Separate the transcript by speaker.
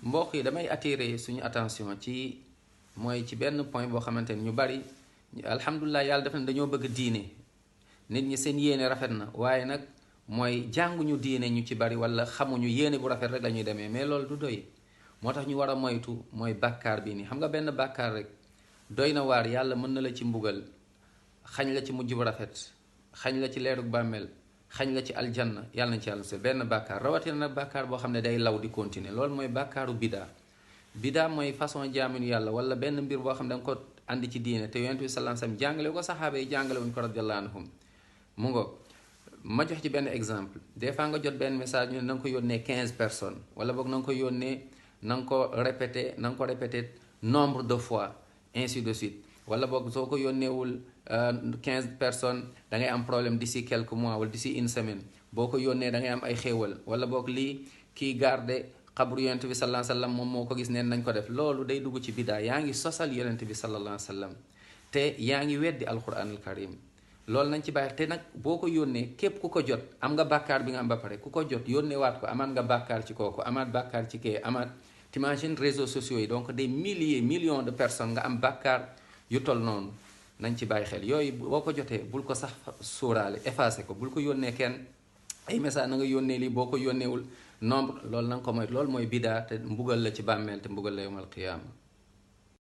Speaker 1: mbokk yi damay attirer suñu attention ci mooy ci benn point boo xamante ni ñu bari alhamdulilah yàlla def na dañoo bëgg diine nit ñi seen yéene rafet na waaye nag mooy jànguñu diine ñu ci bari wala xamuñu yéene bu rafet rek la ñuy demee mais loolu du doy moo tax ñu war a moytu mooy bàkkaar bi nii xam nga benn bàkkaar rek doy na waar yàlla mën na la ci mbugal xañ la ci mujj bu rafet xañ la ci leerug bàmmeel xañ la ci aljanna yàlla na ci yàlla benn bàkkaar rawatina nag bàkkaar boo xam ne day law di continuer loolu mooy bàkkaaru bidaa mooy façon jaaminu yàlla wala benn mbir boo xam ne da nga ko andi ci diine te yonent bi sallallahu alayhi wasallam jàngale ko saxaaba yi jàngale wuñ ko radiyallahu anhum mu ngo ma jox ci benn exemple des fois nga jot benn message ñu ne na nga ko yónnee 15 personnes wala boog na nga ko yónnee na nga ko répété nombre de fois ainsi de suite wala boog soo ko yónneewul 15 personnes da ngay am problème d'ici quelques mois wala d'ici une semaine boo ko yónnee da ngay am ay xéewal wala boog lii kii garde xabru yonent bi sallallahu alayhi wasallam moom moo ko gis neen nañ ko def loolu day dugg ci bidaa yaa ngi sosal yonent bi sallallahu alayhi wasallam te yaa ngi weddi alquran al karim loolu nañ ci bàyyi te nag boo ko yónnee képp ku ko jot am nga bàkkaar bi nga am ba pare ku ko jot yónnee waat ko amaat nga bàkkaar ci kooku amaat bàkkaar ci kee amaat t'imagines réseaux sociaux yi donc des millions de personnes nga am bàkkaar yu tol noonu nañ ci bàyyi xel yooyu boo ko jotee bul ko sax suuraale effacé ko bul ko yónnee kenn ay message na nga yónnee lii boo ko yónneewul nombre loolu na nga ko moy loolu mooy bidaa te mbugal la ci bàmmeel te mbugal la yawmal qiyaama